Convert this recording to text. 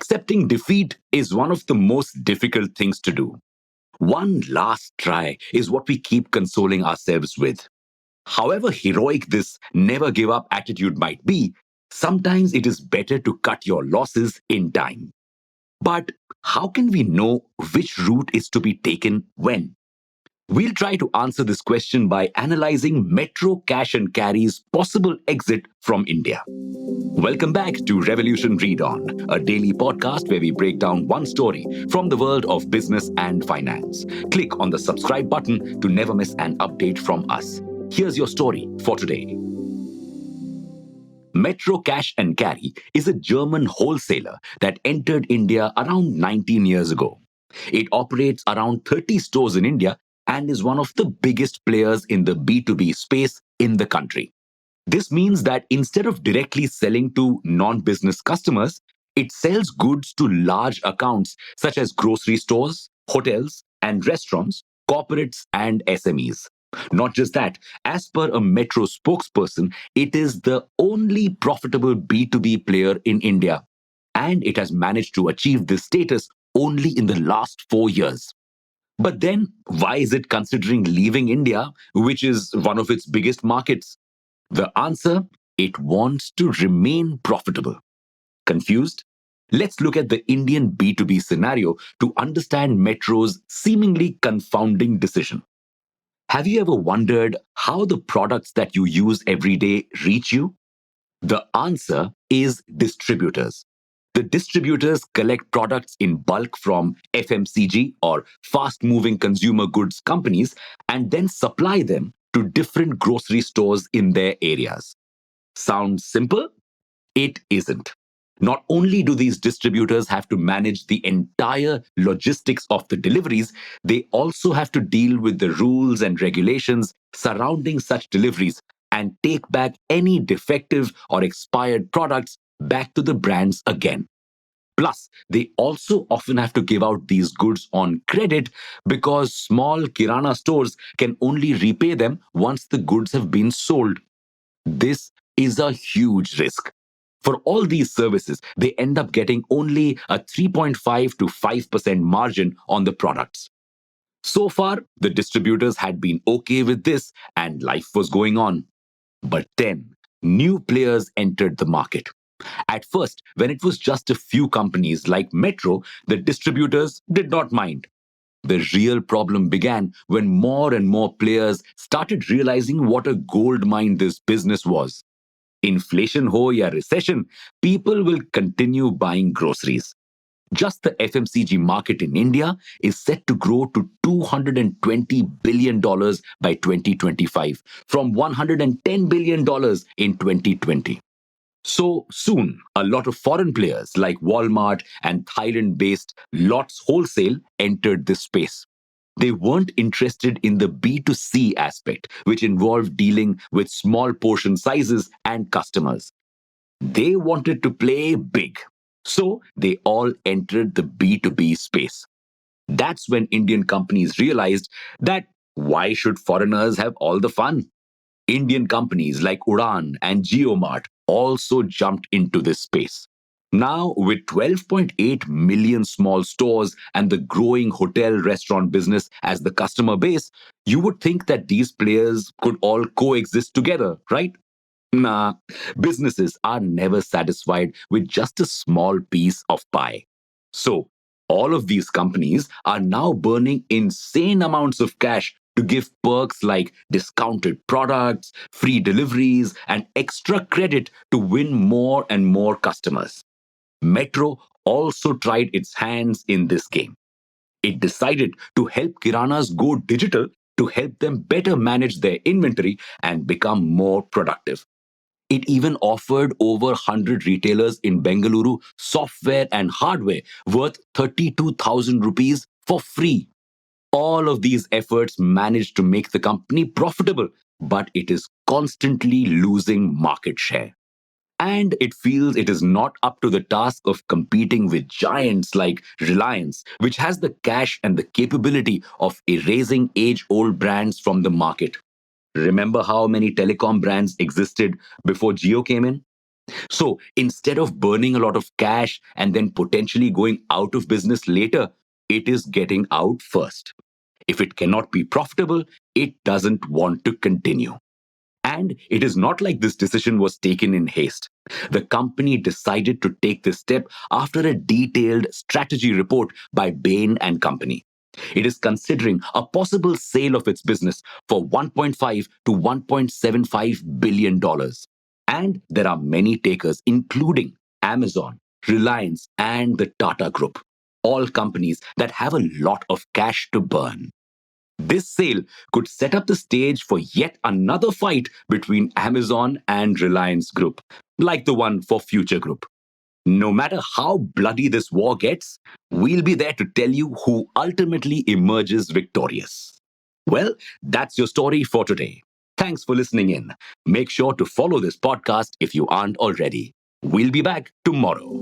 Accepting defeat is one of the most difficult things to do. One last try is what we keep consoling ourselves with. However heroic this never give up attitude might be, sometimes it is better to cut your losses in time. But how can we know which route is to be taken when? We'll try to answer this question by analyzing Metro Cash and Carry's possible exit from India. Welcome back to Revolution Read On, a daily podcast where we break down one story from the world of business and finance. Click on the subscribe button to never miss an update from us. Here's your story for today. Metro Cash and Carry is a German wholesaler that entered India around 19 years ago. It operates around 30 stores in India and is one of the biggest players in the B2B space in the country. This means that instead of directly selling to non-business customers, it sells goods to large accounts such as grocery stores, hotels, and restaurants, corporates, and SMEs. Not just that, as per a Metro spokesperson, it is the only profitable B2B player in India. And it has managed to achieve this status only in the last 4 years. But then, why is it considering leaving India, which is one of its biggest markets? The answer, it wants to remain profitable. Confused? Let's look at the Indian B2B scenario to understand Metro's seemingly confounding decision. Have you ever wondered how the products that you use every day reach you? The answer is distributors. The distributors collect products in bulk from FMCG or fast moving consumer goods companies and then supply them to different grocery stores in their areas. Sounds simple? It isn't. Not only do these distributors have to manage the entire logistics of the deliveries, they also have to deal with the rules and regulations surrounding such deliveries and take back any defective or expired products back to the brands again. Plus, they also often have to give out these goods on credit because small kirana stores can only repay them once the goods have been sold. This is a huge risk. For all these services, they end up getting only a 3.5 to 5% margin on the products. So far, the distributors had been okay with this and life was going on. But then, new players entered the market. At first, when it was just a few companies like Metro, the distributors did not mind. The real problem began when more and more players started realizing what a gold mine this business was. Inflation ho ya recession, people will continue buying groceries. Just the FMCG market in India is set to grow to $220 billion by 2025 from $110 billion in 2020. So soon, a lot of foreign players like Walmart and Thailand-based Lots Wholesale entered this space. They weren't interested in the B2C aspect, which involved dealing with small portion sizes and customers. They wanted to play big. So they all entered the B2B space. That's when Indian companies realized that why should foreigners have all the fun? Indian companies like Udaan and JioMart also jumped into this space. Now, with 12.8 million small stores and the growing hotel restaurant business as the customer base, you would think that these players could all coexist together, right? Nah, businesses are never satisfied with just a small piece of pie. So, all of these companies are now burning insane amounts of cash to give perks like discounted products, free deliveries, and extra credit to win more and more customers. Metro also tried its hands in this game. It decided to help Kiranas go digital to help them better manage their inventory and become more productive. It even offered over 100 retailers in Bengaluru software and hardware worth 32,000 rupees for free. All of these efforts managed to make the company profitable, but it is constantly losing market share. And it feels it is not up to the task of competing with giants like Reliance, which has the cash and the capability of erasing age old brands from the market. Remember how many telecom brands existed before Jio came in? So instead of burning a lot of cash and then potentially going out of business later, it is getting out first. If it cannot be profitable, it doesn't want to continue. And it is not like this decision was taken in haste. The company decided to take this step after a detailed strategy report by Bain and Company. It is considering a possible sale of its business for 1.5 to 1.75 billion dollars. And there are many takers including Amazon, Reliance and the Tata Group, all companies that have a lot of cash to burn. This sale could set up the stage for yet another fight between Amazon and Reliance Group, like the one for Future Group. No matter how bloody this war gets, we'll be there to tell you who ultimately emerges victorious. Well, that's your story for today. Thanks for listening in. Make sure to follow this podcast if you aren't already. We'll be back tomorrow.